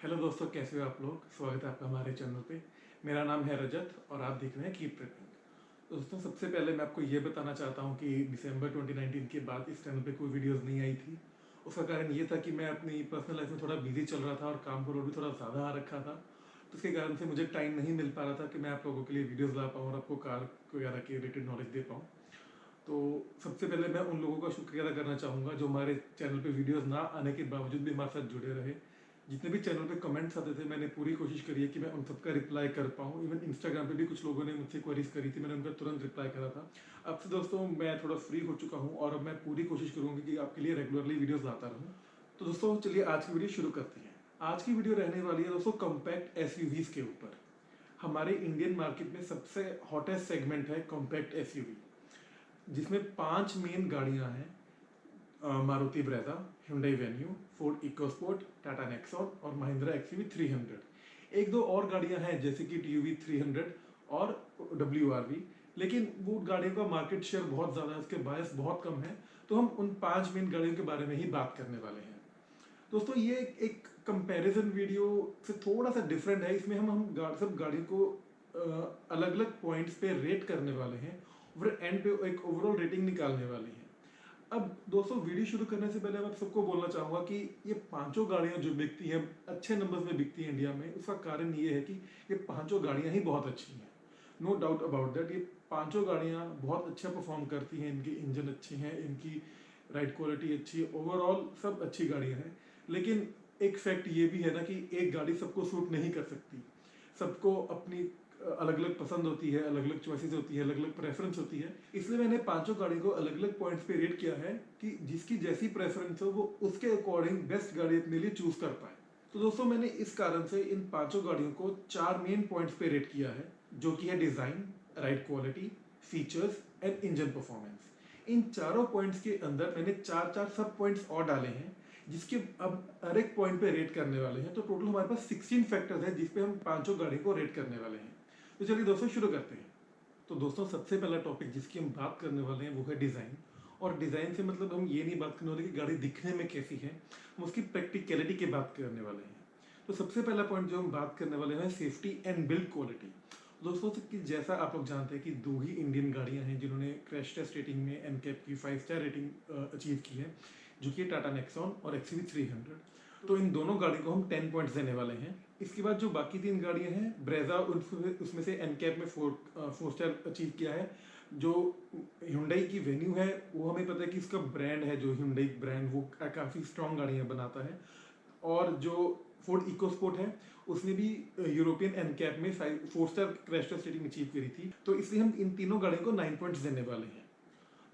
Hello दोस्तों, कैसे हो आप लोग। स्वागत है आपका हमारे चैनल पे। मेरा नाम है रजत और आप देख रहे हैं कीप ट्रेडिंग। दोस्तों, सबसे पहले मैं आपको ये बताना चाहता हूँ कि दिसंबर 2019 के बाद इस चैनल पे कोई वीडियोस नहीं आई थी। उसका कारण ये था कि मैं अपनी पर्सनल लाइफ में थोड़ा बिजी चल रहा था और काम का लोड भी थोड़ा ज़्यादा आ रखा था। तो उसके कारण से मुझे टाइम नहीं मिल पा रहा था कि मैं आप लोगों के लिए वीडियोज़ ला पाऊँ और आपको कार वगैरह के रिलेटेड नॉलेज दे पाऊँ। तो सबसे पहले मैं उन लोगों का शुक्रिया अदा करना चाहूँगा जो हमारे चैनल पे वीडियोस ना आने के बावजूद भी हमारे साथ जुड़े रहे। जितने भी चैनल पे कमेंट्स आते थे, मैंने पूरी कोशिश करी है कि मैं उन सबका रिप्लाई कर पाऊँ। इवन इंस्टाग्राम पे भी कुछ लोगों ने मुझसे क्वेरीज करी थी, मैंने उनका तुरंत रिप्लाई करा था। अब से दोस्तों मैं थोड़ा फ्री हो चुका हूँ और अब मैं पूरी कोशिश करूँगी कि आपके लिए रेगुलरली वीडियोज़ लाता रहूँ। तो दोस्तों चलिए आज की वीडियो शुरू करते हैं। आज की वीडियो रहने वाली है दोस्तों कॉम्पैक्ट एसयूवीज के ऊपर। हमारे इंडियन मार्केट में सबसे हॉटेस्ट सेगमेंट है कॉम्पैक्ट एसयूवी, जिसमें 5 मेन गाड़ियां हैं। Maruti Brezza, hyundai venue, Ford EcoSport, Tata Nexon और महिंद्रा एक्सयूवी 300। एक दो और गाड़ियां हैं जैसे कि टीयूवी 300 और WRV, लेकिन वो गाड़ियों का मार्केट शेयर बहुत ज़्यादा है, उसके बायस बहुत कम है। तो हम उन 5 मेन गाड़ियों के बारे में ही बात करने वाले हैं। दोस्तों ये एक कंपैरिजन वीडियो से थोड़ा सा डिफरेंट है। इसमें हम सब गाड़ियों को अलग अलग पॉइंट्स पे रेट करने वाले हैं और एंड पे एक ओवरऑल रेटिंग निकालने वाले हैं। अब दोस्तों वीडियो शुरू करने से पहले मैं सबको बोलना चाहूँगा कि ये पांचों गाड़ियाँ जो बिकती हैं, अच्छे नंबर्स में बिकती हैं इंडिया में, उसका कारण ये है कि ये पांचों गाड़ियाँ ही बहुत अच्छी हैं। नो डाउट अबाउट दैट, ये पांचों गाड़ियाँ बहुत अच्छा परफॉर्म करती हैं। इनके इंजन अच्छे हैं, इनकी राइड क्वालिटी अच्छी है, ओवरऑल सब अच्छी गाड़ियाँ हैं। लेकिन एक फैक्ट ये भी है ना कि एक गाड़ी सबको सूट नहीं कर सकती। सबको अपनी अलग अलग पसंद होती है, अलग अलग चॉइसेस होती है, अलग अलग प्रेफरेंस होती है। इसलिए मैंने पांचों गाड़ी को अलग अलग पॉइंट्स पे रेट किया है कि जिसकी जैसी प्रेफरेंस हो वो उसके अकॉर्डिंग बेस्ट गाड़ी अपने लिए चूज कर पाए। तो दोस्तों मैंने इस कारण से इन पांचों गाड़ियों को 4 मेन पॉइंट्स पे रेट किया है, जो कि है design, ride quality, features and engine performance. इन चारों पॉइंट्स के अंदर मैंने चार चार सब पॉइंट्स और डाले हैं, जिसके अब हर एक पॉइंट पे रेट करने वाले हैं। तो टोटल हमारे पास 16 फैक्टर्स है जिसपे हम पांचों गाड़ी को रेट करने वाले हैं। तो चलिए दोस्तों शुरू करते हैं। तो दोस्तों सबसे पहला टॉपिक जिसकी हम बात करने वाले हैं वो है डिज़ाइन। और डिज़ाइन से मतलब हम ये नहीं बात करने वाले कि गाड़ी दिखने में कैसी है, हम उसकी प्रैक्टिकलिटी की बात करने वाले हैं। तो सबसे पहला पॉइंट जो हम बात करने वाले हैं, सेफ्टी एंड बिल्ड क्वालिटी। दोस्तों कि जैसा आप लोग जानते हैं कि दो ही इंडियन गाड़ियां हैं जिन्होंने क्रैश टेस्ट रेटिंग में एनकैप की 5 स्टार रेटिंग अचीव की है, जो कि टाटा नेक्सॉन और एक्सयूवी 300। तो इन दोनों गाड़ी को हम 10 पॉइंट्स देने वाले हैं। इसके बाद जो बाकी 3 गाड़ियां हैं, ब्रेजा उसमें से एनकैप में 4 स्टार अचीव किया है। जो Hyundai की वेन्यू है वो हमें पता है कि इसका ब्रांड है, जो Hyundai ब्रांड वो काफ़ी स्ट्रॉन्ग गाड़ियां बनाता है। और जो फोर्ड इकोस्पोर्ट है उसने भी यूरोपियन एनकैप में 4 star crash test rating achieve करी थी। तो इसलिए हम इन तीनों गाड़ियों को 9 पॉइंट्स देने वाले हैं।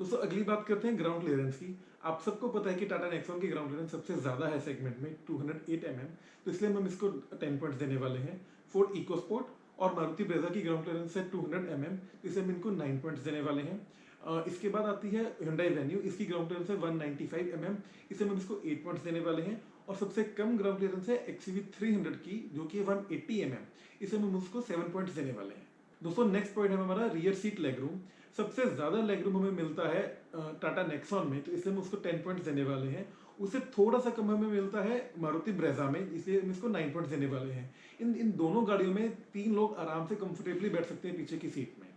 दोस्तों अगली बात करते हैं ग्राउंड क्लियरेंस की। आप सबको पता है कि टाटा नेक्सॉन की ग्राउंड क्लियरेंस सबसे ज्यादा है सेगमेंट में, 208 mm। तो इसलिए हम इसको 10 पॉइंट्स देने वाले हैं। फोर्ड इकोस्पोर्ट और मारुति ब्रेजा की ग्राउंड क्लियरेंस है 200 mm, तो इसलिए हम इनको 9 पॉइंट्स देने वाले हैं। इसके बाद आती है Hyundai वेन्यू, इसकी ग्राउंड क्लियरेंस है 195 mm, इसलिए हम इसको 8 पॉइंट्स देने वाले हैं। और सबसे कम ग्राउंड क्लियरेंस है एक्सयूवी 300 की, जो कि 180 mm, इसलिए हम उसको 7 पॉइंट्स देने वाले हैं। दोस्तों नेक्स्ट पॉइंट है हमारा रियर सीट लेगरूम। सबसे ज्यादा लेगरूम हमें मिलता है टाटा नेक्सॉन में, तो इसलिए हम उसको 10 पॉइंट्स देने वाले हैं। उससे थोड़ा सा कम हमें मिलता है मारुति ब्रेजा में, इसलिए हम इसको 9 पॉइंट्स देने वाले हैं। इन इन दोनों गाड़ियों में 3 लोग आराम से कंफर्टेबली बैठ सकते हैं पीछे की सीट में।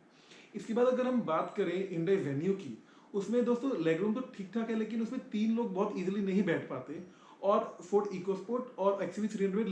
इसके बाद अगर हम बात करें Hyundai वेन्यू की, उसमें दोस्तों लेगरूम तो ठीक ठाक है, लेकिन उसमें 3 लोग बहुत इजीली नहीं बैठ पाते। और फोर्ड इकोस्पोर्ट और एक्सयूवी 300 में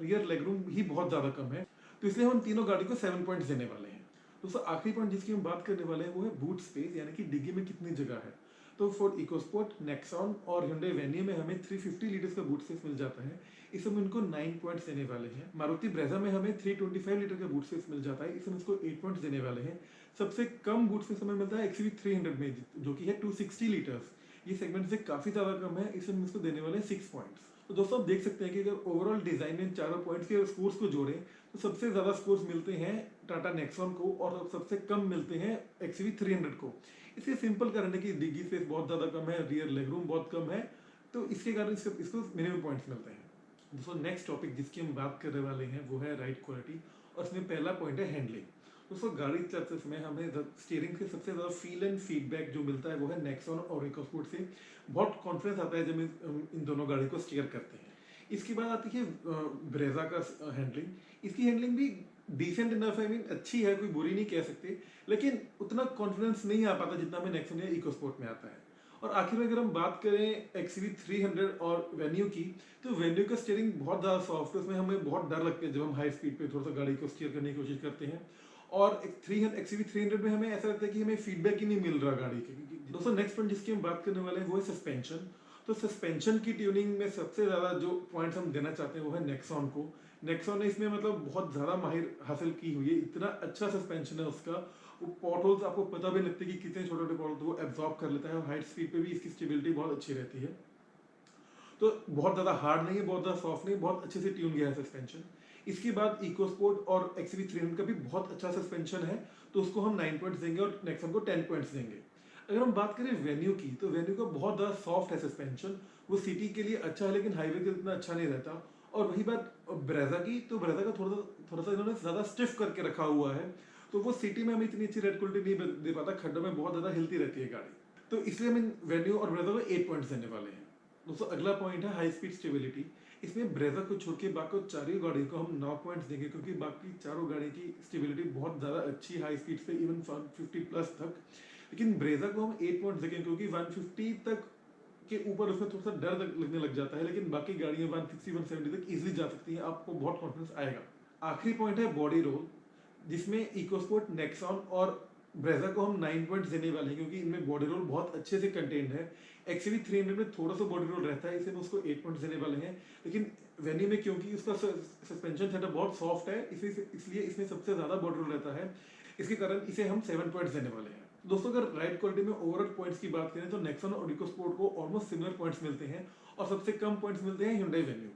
रियर लेगरूम ही बहुत ज्यादा कम है, तो इसलिए हम तीनों गाड़ी को 7 पॉइंट्स देने वाले हैं। दोस्तों आखिरी पॉइंट जिसकी हम बात करने वाले हैं वो है बूट स्पेस, यानी कि डिग्गी में कितनी जगह है। तो फोर्ड इकोस्पोर्ट, नेक्सॉन और Hyundai वेन्यू में हमें 350 लीटर्स का बूट स्पेस मिल जाता है, इसे हम इनको 9 पॉइंट्स देने वाले हैं। मारुति ब्रेजा में हमें 325 लीटर का बूट स्पेस मिल जाता है, इसे हम इसको 8 पॉइंट्स देने वाले हैं। सबसे कम बूट स्पेस हमें मिलता है एक्सयूवी 300 में, जो कि है 260 लीटर्स। ये सेगमेंट से काफी ज्यादा कम है, इसे हम इसको देने वाले हैं 6 पॉइंट्स। तो दोस्तों आप देख सकते हैं कि अगर ओवरऑल डिजाइन में चारों पॉइंट्स के स्कोर्स को जोड़ें तो सबसे ज्यादा स्कोर्स मिलते हैं टाटा नेक्सॉन को और सबसे कम मिलते हैं एक्सयूवी 300 को। इसके सिंपल कारण है कि डिग्गी स्पेस बहुत ज्यादा कम है, रियर लेगरूम बहुत कम है, तो इसके कारण इसको मिनिमम पॉइंट्स मिलते हैं। दोस्तों नेक्स्ट टॉपिक जिसकी हम बात करने वाले हैं वो है राइड क्वालिटी, और इसमें पहला पॉइंट है हैंडलिंग। दोस्तों गाड़ी चलाते समय हमें स्टीयरिंग से सबसे ज्यादा फील एंड फीडबैक जो मिलता है वो है नेक्सॉन और इकोस्पोर्ट से। बहुत कॉन्फिडेंस आता है जब हम इन दोनों गाड़ी को स्टीयर करते हैं। इसके बाद आती है ब्रेजा का हैंडलिंग। इसकी हैंडलिंग भी डिसेंट इनफ है, I mean, अच्छी है, कोई बुरी नहीं कह सकते, लेकिन उतना कॉन्फिडेंस नहीं आ पाता जितना हमें नेक्सॉन या इकोस्पोर्ट में आता है। और आखिर में अगर हम बात करें XUV 300 और वेन्यू की, तो वेन्यू का स्टीयरिंग बहुत ज़्यादा सॉफ्ट है, उसमें हमें बहुत डर लगता है जब हम हाई स्पीड पे थोड़ा सा गाड़ी को स्टीयर करने की कोशिश करते हैं। और XUV 300 में हमें ऐसा लगता है कि हमें फीडबैक ही नहीं मिल रहा गाड़ी के। दोस्तों नेक्स्ट पॉइंट जिसकी हम बात करने वाले हैं वो है सस्पेंशन। तो सस्पेंशन की ट्यूनिंग में सबसे ज़्यादा जो पॉइंट्स हम देना चाहते हैं वो है नेक्सॉन को। नेक्सॉन ने इसमें मतलब बहुत ज़्यादा माहिर हासिल की हुई है, इतना अच्छा सस्पेंशन है उसका। वो पॉटहोल्स आपको पता भी नहीं लगते कि कितने छोटे छोटे पॉटहोल्स वो एब्जॉर्ब कर लेता है, और हाइट स्पीड पे भी इसकी स्टेबिलिटी बहुत अच्छी रहती है। तो बहुत ज़्यादा हार्ड नहीं है, बहुत ज़्यादा सॉफ्ट नहीं है, बहुत अच्छे से ट्यून गया है सस्पेंशन। इसके बाद इकोस्पोर्ट और XUV 300 का भी बहुत अच्छा सस्पेंशन है, तो उसको हम 9 पॉइंट्स देंगे और नेक्सॉन को 10 पॉइंट्स देंगे। अगर हम बात करें वेन्यू की, तो वेन्यू का बहुत ज़्यादा सॉफ्ट है सस्पेंशन, वो सिटी के लिए अच्छा है लेकिन हाईवे के लिए इतना अच्छा नहीं रहता। और वही बात ब्रेजा की, तो ब्रेजा का थोड़ा सा इन्होंने ज़्यादा स्टिफ करके रखा हुआ है, तो वो सिटी में हमें इतनी अच्छी रेड क्वालिटी नहीं दे पाता, खड्डों में बहुत ज़्यादा हिलती रहती है गाड़ी। तो इसलिए हम वेन्यू और ब्रेजा को 8 पॉइंट्स देने वाले हैं। दोस्तों अगला पॉइंट है हाई स्पीड स्टेबिलिटी। इसमें ब्रेजा को छोड़ के बाकी चारों गाड़ी को हम 9 पॉइंट्स देंगे, क्योंकि बाकी चारों गाड़ी की स्टेबिलिटी बहुत ज़्यादा अच्छी हाई स्पीड पे, इवन 150 प्लस तक। लेकिन ब्रेजा को हम 8 पॉइंट्स देंगे क्योंकि 150 तक के ऊपर उसमें थोड़ा सा डर लगने लग जाता है, लेकिन बाकी गाड़ियाँ 160 170 तक इजिली जा सकती हैं, आपको बहुत कॉन्फिडेंस आएगा। आखिरी पॉइंट है बॉडी रोल, जिसमें इकोस्पोर्ट, नेक्सॉन और ब्रेजा को हम 9 पॉइंट्स देने वाले हैं, क्योंकि इनमें बॉडी रोल बहुत अच्छे से कंटेन्ड है। XUV 300 में थोड़ा सा बॉडी रोल रहता है, इसे हम उसको 8 पॉइंट्स देने वाले हैं। लेकिन वेन्यू में क्योंकि उसका सस्पेंशन सेटअप बहुत सॉफ्ट है, इसलिए इसमें सबसे ज़्यादा बॉडी रोल रहता है, इसके कारण इसे हम 7 पॉइंट्स देने वाले हैं। दोस्तों अगर राइड क्वालिटी में ओवरऑल पॉइंट्स की बात करें, तो नेक्सॉन और इकोस्पोर्ट को ऑलमोस्ट सिमिलर पॉइंट्स मिलते हैं, और सबसे कम पॉइंट्स मिलते हैं Hyundai वेन्यू।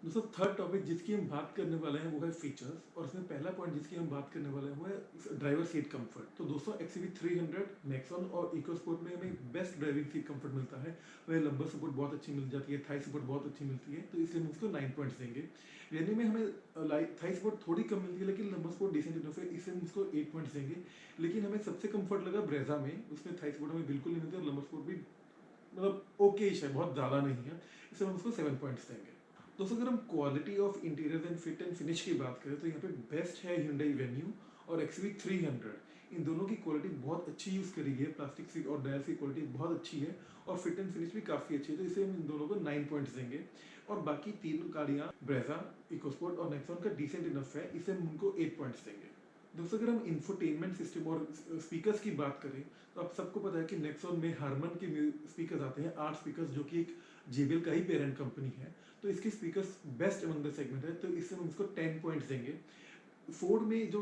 दोस्तों थर्ड टॉपिक जिसकी हम बात करने वाले हैं वो है फीचर्स, और इसमें पहला पॉइंट जिसकी हम बात करने वाले हैं वो है ड्राइवर सीट कंफर्ट। तो दोस्तों XUV 300, नेक्सॉन और इकोस्पोर्ट में हमें बेस्ट ड्राइविंग सीट कंफर्ट मिलता है। वह लंबर सपोर्ट बहुत अच्छी मिल जाती है, थाई सपोर्ट बहुत अच्छी मिलती है, तो इसलिए हम उसको 9 पॉइंट्स देंगे। वेन्यू में हमें थाई सपोर्ट थोड़ी कम मिलती है, लेकिन लंबर सपोर्ट डिसेंट इनफ है, इसलिए हम उसको 8 पॉइंट्स देंगे। लेकिन हमें सबसे कंफर्ट लगा ब्रेजा में, उसमें थाई सपोर्ट हमें बिल्कुल नहीं मिलती और लंबर सपोर्ट भी मतलब ओके है, बहुत ज़्यादा नहीं है, इसलिए हम उसको 7 पॉइंट्स देंगे। दोस्तों अगर हम quality of interior and fit and finish की बात करें, तो यहाँ पे बेस्ट है Hyundai वेन्यू और XUV 300। इन दोनों की क्वालिटी बहुत अच्छी यूज़ करी है, प्लास्टिक सीट और डायल की क्वालिटी बहुत अच्छी है, और फिट एंड फिनिश भी काफ़ी अच्छी है, तो इसे हम इन दोनों को 9 पॉइंट्स देंगे। और बाकी तीन गाड़ियाँ ब्रेजा, इकोस्पोर्ट और नेक्सॉन का डिसेंट इनफ है, इसे हम उनको 8 पॉइंट्स देंगे। दोस्तों अगर हम इंफोटेनमेंट सिस्टम और स्पीकर्स की बात करें, तो आप सबको पता है कि नेक्सॉन में हारमन के स्पीकर्स आते हैं, 8 स्पीकर्स, जो कि एक JBL का ही पेरेंट कंपनी है, तो इसके speakers best among the segment है, तो इससे हम इसको 10 पॉइंट्स देंगे। फोर्ड में जो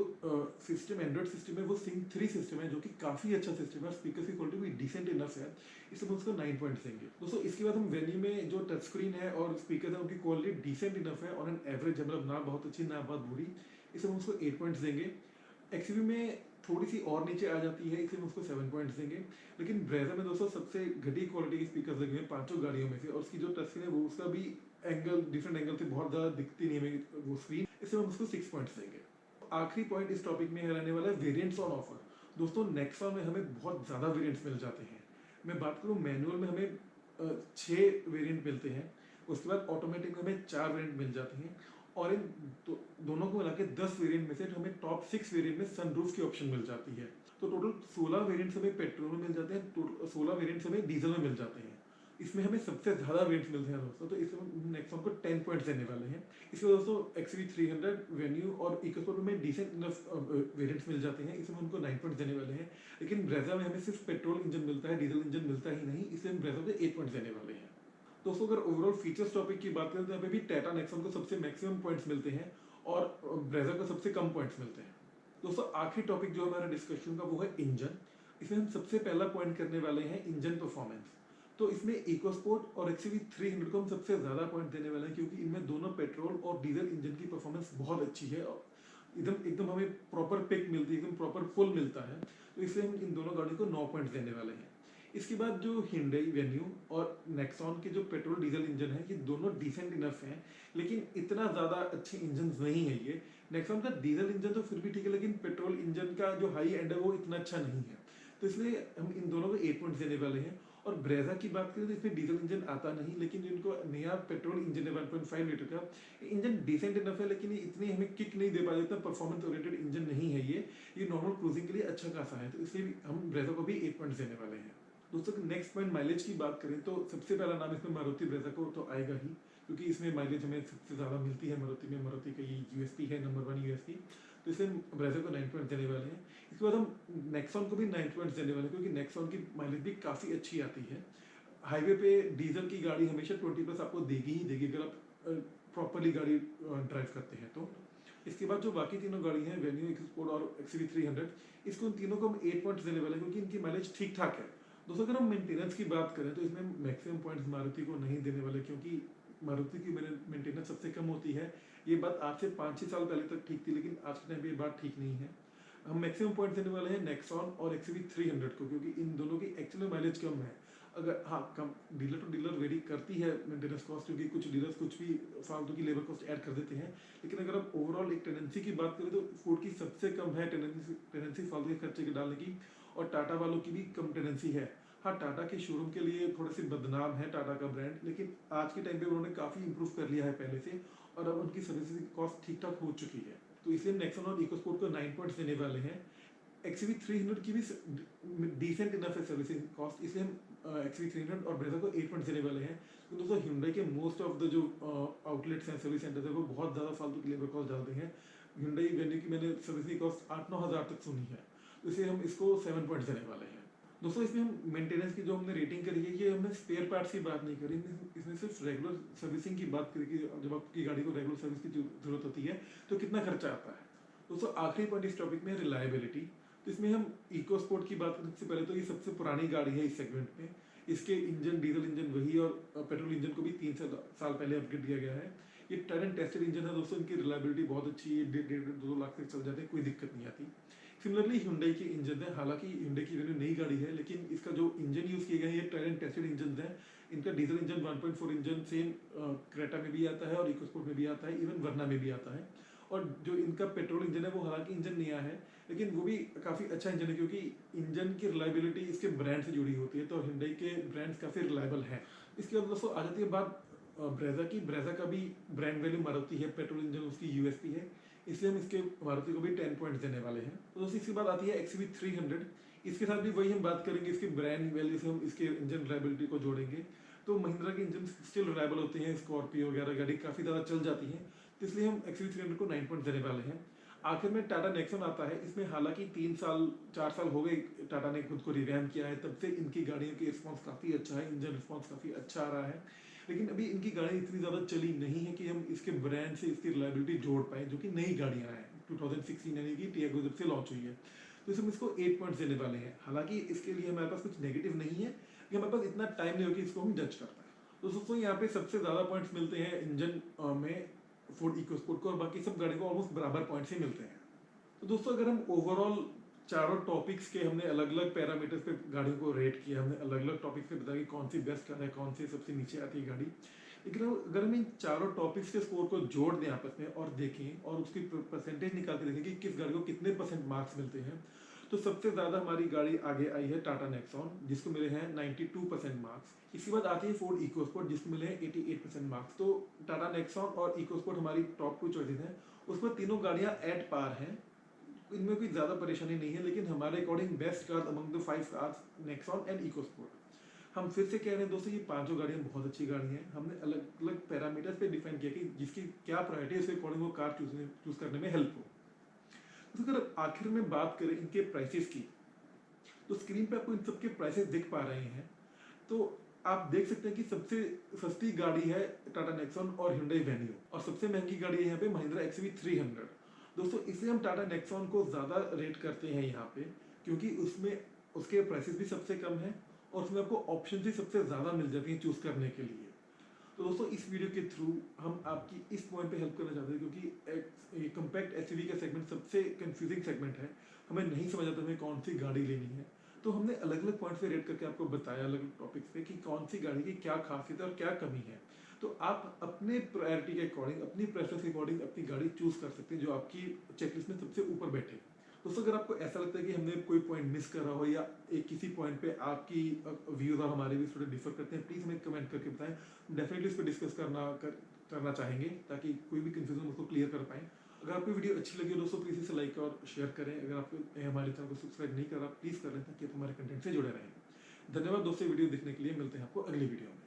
सिस्टम एंड्रॉइड सिस्टम है वो सिंक 3 सिस्टम है, जो कि काफ़ी अच्छा सिस्टम है, और स्पीकर की क्वालिटी भी डिसेंट इनफ है, इससे हम उसको 9 पॉइंट्स देंगे। दोस्तों इसके बाद हम वेन्यू में जो टच स्क्रीन है और स्पीकर है उनकी क्वालिटी डिसेंट इनफ है, और एन एवरेज है, मतलब ना बहुत अच्छी ना बहुत बुरी, इसे हम उसको 8 पॉइंट्स देंगे। XUV में थोड़ी सी और नीचे आ जाती है, इसलिए हम उसको 7 पॉइंट्स देंगे। लेकिन ब्रेजा में दोस्तों सबसे घटी क्वालिटी के स्पीकर लगे हैं पांचों गाड़ियों में से, और उसकी जो टच स्क्रीन है वो उसका भी एंगल डिफरेंट एंगल से बहुत ज़्यादा दिखती नहीं है वो स्क्रीन, इससे हम उसको 6 पॉइंट्स देंगे। आखिरी पॉइंट इस टॉपिक में रहने वाला है वेरिएंट्स ऑन ऑफर। दोस्तों नेक्सॉन में हमें बहुत ज़्यादा वेरिएंट्स मिल जाते हैं। मैं बात करूँ मैनुअल में हमें 6 वेरिएंट मिलते हैं, उसके बाद ऑटोमेटिक में हमें 4 वेरिएंट मिल जाते हैं, और इन दोनों को मिला के 10 वेरिएंट में से हमें टॉप 6 वेरिएंट में सनरूफ की ऑप्शन मिल जाती है। तो टोटल 16 वेरिएंट्स हमें पेट्रोल में मिल जाते हैं, 16 वेरिएंट्स हमें डीजल में मिल जाते हैं। इसमें हमें सबसे ज़्यादा वेरिएंट्स मिलते हैं दोस्तों, तो इसमें हम नेक्सॉन को 10 पॉइंट्स देने वाले हैं। इसमें दोस्तों XUV 300, वेन्यू और इकोस्पोर्ट में डिसेंट इनफ वेरिएंट्स मिल जाते हैं, इसमें उनको 9 पॉइंट्स देने वाले हैं। लेकिन ब्रेजा में हमें सिर्फ पेट्रोल इंजन मिलता है, डीजल इंजन मिलता ही नहीं, इसलिए हम ब्रेजा को 8 पॉइंट्स देने वाले हैं। दोस्तों अगर ओवरऑल फीचर्स टॉपिक की बात करें, तो यहाँ पे भी टाटा नेक्सॉन को सबसे मैक्सिमम पॉइंट्स मिलते हैं, और ब्रेजा को सबसे कम पॉइंट्स मिलते हैं। दोस्तों आखिरी टॉपिक जो हमारा डिस्कशन का वो है इंजन। इसमें हम सबसे पहला पॉइंट करने वाले हैं इंजन परफॉर्मेंस। तो इसमें इकोस्पोर्ट और XUV 300 को हम सबसे ज़्यादा पॉइंट देने वाले हैं, क्योंकि इनमें दोनों पेट्रोल और डीजल इंजन की परफॉर्मेंस बहुत अच्छी है, और एकदम एकदम हमें प्रॉपर पिक मिलती है, एकदम प्रॉपर फुल मिलता है, तो इसलिए हम इन दोनों गाड़ियों को 9 पॉइंट्स देने वाले हैं। इसके बाद जो Hyundai वेन्यू और नेक्सॉन के जो पेट्रोल डीजल इंजन है, ये दोनों डिसेंट इनफ हैं, लेकिन इतना ज़्यादा अच्छे इंजन नहीं है ये। नेक्सॉन का डीजल इंजन तो फिर भी ठीक है, लेकिन पेट्रोल इंजन का जो हाई एंड है वो इतना अच्छा नहीं है, तो इसलिए हम इन दोनों को 8 पॉइंट्स देने वाले हैं। और ब्रेजा की बात करें तो इसमें डीजल इंजन आता नहीं, लेकिन जो इनको नया पेट्रोल इंजन है 1.5 लीटर का, इंजन डिसेंट इनफ है, लेकिन ये इतनी हमें किक नहीं दे पा देता, परफॉर्मेंस ओरिएंटेड इंजन नहीं है ये नॉर्मल क्रूजिंग के लिए अच्छा खासा है, तो इसलिए हम ब्रेजा को भी 8 पॉइंट्स देने वाले हैं। दोस्तों नेक्स्ट पॉइंट माइलेज की बात करें तो सबसे पहला नाम इसमें मारुति ब्रेजा को तो आएगा ही, क्योंकि इसमें माइलेज हमें सबसे ज़्यादा मिलती है मारुति में, मारुति का ये यूएसपी है, नंबर 1 यूएसपी, तो इसलिए हम ब्रेजा को 9 पॉइंट्स देने वाले हैं। इसके बाद हम नेक्सॉन को भी 9 पॉइंट्स देने वाले हैं, क्योंकि नेक्सॉन की माइलेज भी काफ़ी अच्छी आती है। हाईवे पे डीजल की गाड़ी हमेशा 20+ आपको देगी ही देगी अगर आप प्रॉपरली गाड़ी ड्राइव करते हैं तो। इसके बाद जो बाकी तीनों गाड़ी हैं, वेन्यू, एक्सपोर्ट और XUV 300, इसको उन तीनों को हम 8 पॉइंट्स देने वाले हैं, क्योंकि इनकी माइलेज ठीक ठाक है। दोस्तों अगर हम मेंटेनेंस की बात करें तो इसमें मैक्सिमम पॉइंट्स मारुति को नहीं देने वाले, क्योंकि मारुति की मेंटेनेंस सबसे कम होती है। ये बात आज से 5-6 साल पहले तक ठीक थी, लेकिन आज के टाइम पे ये बात ठीक नहीं है। हम मैक्सिमम पॉइंट देने वाले हैं नेक्सॉन और XUV 300 को, क्योंकि इन दोनों की एक्चुअली माइलेज कम है। अगर हाँ कम डीलर टू डीलर वेरी करती है मेंटेनेंस कॉस्ट, क्योंकि कुछ डीलर्स कुछ भी फालतू की लेबर कॉस्ट ऐड कर देते हैं, लेकिन अगर आप ओवरऑल एक टेंडेंसी की बात करें तो फोर्ड की सबसे कम है टेंडेंसी फालतू के खर्चे के डालने की, और टाटा वालों की भी कम टेंडेंसी है। हाँ टाटा के शोरूम के लिए थोड़े से बदनाम है टाटा का ब्रांड, लेकिन आज के टाइम पे उन्होंने काफ़ी इंप्रूव कर लिया है पहले से, और अब उनकी सर्विस कॉस्ट ठीक ठाक हो चुकी है, तो इसलिए नेक्सॉन और इकोस्पोर्ट को 9 पॉइंट्स देने वाले हैं। XUV 300 की भी डिसेंट इनफ है सर्विसिंग कॉस्ट, इसलिए हम XUV 300 और ब्रेजा को 8 पॉइंट्स देने वाले हैं। तो दोस्तों Hyundai के मोस्ट ऑफ द जो आउटलेट्स हैं, सर्विस सेंटर्स हैं, वो बहुत ज़्यादा फालतू की लेबर कॉस्ट डालते हैं। Hyundai वेन्यू की मैंने सर्विसिंग कॉस्ट 8-9 हज़ार तक सुनी है, तो इसलिए हम इसको 7 पॉइंट्स देने वाले हैं। दोस्तों इसमें हम मेंटेनेंस की जो हमने रेटिंग करी है, ये हमने स्पेयर पार्ट्स की बात नहीं करी, इसमें सिर्फ रेगुलर सर्विसिंग की बात करी कि जब आपकी गाड़ी को रेगुलर सर्विस की जरूरत होती है तो कितना खर्चा आता है। दोस्तों आखिरी पॉइंट इस टॉपिक में है रिलायबिलिटी। तो इसमें हम इको स्पोर्ट की बात करने से पहले तो ये सबसे पुरानी गाड़ी है इस सेगमेंट में, इसके इंजन डीजल इंजन वही, और पेट्रोल इंजन को भी 3 साल पहले अपग्रेड किया गया है। ये ट्राइड एंड टेस्टेड इंजन है दोस्तों, इनकी रिलायबिलिटी बहुत अच्छी है, 1.5-2 लाख तक चल जाते हैं, कोई दिक्कत नहीं आती। सिमिलरली Hyundai के इंजन है, हालांकि Hyundai की वेन्यू नई गाड़ी है, लेकिन इसका जो इंजन यूज़ किए गए हैं ये ट्राइड एंड टेस्टेड इंजन है। इनका diesel engine 1.4 engine same Creta में भी आता है और इकोस्पोर्ट में भी आता है, इवन वर्ना में भी आता है। और जो इनका पेट्रोल इंजन है वो हालांकि इंजन नया है, लेकिन वो भी काफ़ी अच्छा इंजन है, क्योंकि इंजन की रिलायबिलिटी इसके ब्रांड से जुड़ी होती है, तो Hyundai के ब्रांड्स काफ़ी रिलायबल हैं। इसके बाद दोस्तों आ जाती है बात ब्रेजा की। ब्रेजा का भी ब्रांड वैल्यू मारुति है, पेट्रोल इंजन उसकी यूएसपी है, इसलिए हम इसके मारुति को भी 10 पॉइंट्स देने वाले हैं। तो दोस्तों इसके बाद आती है XUV 300, इसके साथ भी वही हम बात करेंगे, इसके ब्रांड वैल्यू से हम इसके इंजन रिलायबिलिटी को जोड़ेंगे। तो महिंद्रा के इंजन स्टिल रिलायबल होते हैं, स्कॉर्पियो वगैरह गाड़ी काफ़ी ज़्यादा चल जाती है, तो इसलिए हम XUV 300 को 9 पॉइंट देने वाले हैं। आखिर में टाटा नेक्सॉन आता है, इसमें हालांकि 4 साल हो गए टाटा ने खुद को रिवैम्प किया है, तब से इनकी गाड़ियों की रिस्पांस काफ़ी अच्छा है, इंजन रिस्पांस काफ़ी अच्छा आ रहा है, लेकिन अभी इनकी गाड़ी इतनी ज़्यादा चली नहीं है कि हम इसके ब्रांड से इसकी रिलायबिलिटी जोड़ पाए, जो कि नई गाड़ियाँ हैं 2016 यानी कि टियागो जब से लॉन्च हुई है, तो इसमें इसको 8 पॉइंट्स देने वाले हैं। हालांकि इसके लिए हमारे पास कुछ नेगेटिव नहीं है, कि हमारे पास इतना टाइम नहीं हो कि इसको हम जज कर पाए। तो दोस्तों यहाँ पे सबसे ज़्यादा पॉइंट्स मिलते हैं इंजन में फोर्ड इकोस्पोर्ट को, और बाकी सब गाड़ी को ऑलमोस्ट बराबर पॉइंट्स ही मिलते हैं। तो दोस्तों अगर हम ओवरऑल चारों टॉपिक्स के हमने अलग अलग पैरामीटर्स पे गाड़ियों को रेट किया, हमने अलग अलग टॉपिक्स पे बताया कि कौन सी बेस्ट कार है, कौन सी सबसे नीचे आती है गाड़ी, लेकिन अगर हम इन चारों टॉपिक्स के स्कोर को जोड़ दें आपस में और देखें और उसकी परसेंटेज निकाल के देखें कि किस गाड़ी को कितने % मार्क्स मिलते हैं, तो सबसे ज़्यादा हमारी गाड़ी आगे आई है टाटा नेक्सॉन, जिसको मिले हैं 92% मार्क्स। इसके बाद आती है फोर्ड इकोस्पोर्ट, जिसको मिले हैं 88% मार्क्स। तो टाटा नेक्सॉन और इकोस्पोर्ट हमारी टॉप 2 चॉइसेस हैं, उसमें तीनों गाड़ियाँ एट पार हैं, इनमें कोई ज़्यादा परेशानी नहीं है, लेकिन हमारे according best car among the 5 cars Nexon and EcoSport. हम फिर से कह रहे हैं दोस्तों, ये पांचों गाड़ियाँ बहुत अच्छी गाड़ी हैं, हमने अलग अलग पैरामीटर्स पे डिफाइन किया कि जिसकी क्या प्रायोरिटी है, उसके अकॉर्डिंग वो कार चूज करने में हेल्प हो। तो अगर आखिर में बात करें इनके प्राइसेस की, तो स्क्रीन पे आपको इन सबके प्राइसेस दिख पा रहे हैं, तो आप देख सकते हैं कि सबसे सस्ती गाड़ी है टाटा नेक्सॉन और Hyundai वेन्यू, और सबसे महंगी गाड़ी है यहाँ पे महिंद्रा XUV 300। दोस्तों इसलिए हम टाटा नेक्सॉन को ज़्यादा रेट करते हैं यहाँ पे, क्योंकि उसमें उसके प्राइसेस भी सबसे कम है और उसमें आपको ऑप्शन भी सबसे ज़्यादा मिल जाती हैं चूज़ करने के लिए। तो दोस्तों इस वीडियो के थ्रू हम आपकी इस पॉइंट पे हेल्प करना चाहते हैं, क्योंकि कम्पैक्ट एसयूवी का सेगमेंट सबसे कंफ्यूजिंग सेगमेंट है, हमें नहीं समझ आता हमें कौन सी गाड़ी लेनी है। तो हमने अलग अलग पॉइंट्स पे रेट करके आपको बताया अलग अलग टॉपिक्स पे कि कौन सी गाड़ी की क्या खासियत है और क्या कमी है। तो आप अपने प्रायोरिटी के अकॉर्डिंग, अपनी प्रेफरेंस के अकॉर्डिंग अपनी गाड़ी चूज़ कर सकते हैं जो आपकी चेकलिस्ट में सबसे ऊपर बैठे। दोस्तों अगर आपको ऐसा लगता है कि हमने कोई पॉइंट मिस करा हो या एक किसी पॉइंट पे आपकी व्यूज़ और हमारे व्यूज़ थोड़े डिफर करते हैं, प्लीज़ हमें कमेंट करके बताएं। डेफिनेटली इस पर डिस्कस करना चाहेंगे ताकि कोई भी कंफ्यूजन उसको क्लियर कर पाएँ। अगर आपको वीडियो अच्छी लगी हो दोस्तों प्लीज़ इसे लाइक और शेयर करें। अगर आपको हमारे चैनल को सब्सक्राइब नहीं करा प्लीज़ कर लें ताकि आप हमारे कंटेंट से जुड़े रहें। धन्यवाद दोस्तों वीडियो देखने के लिए, मिलते हैं आपको अगली वीडियो में।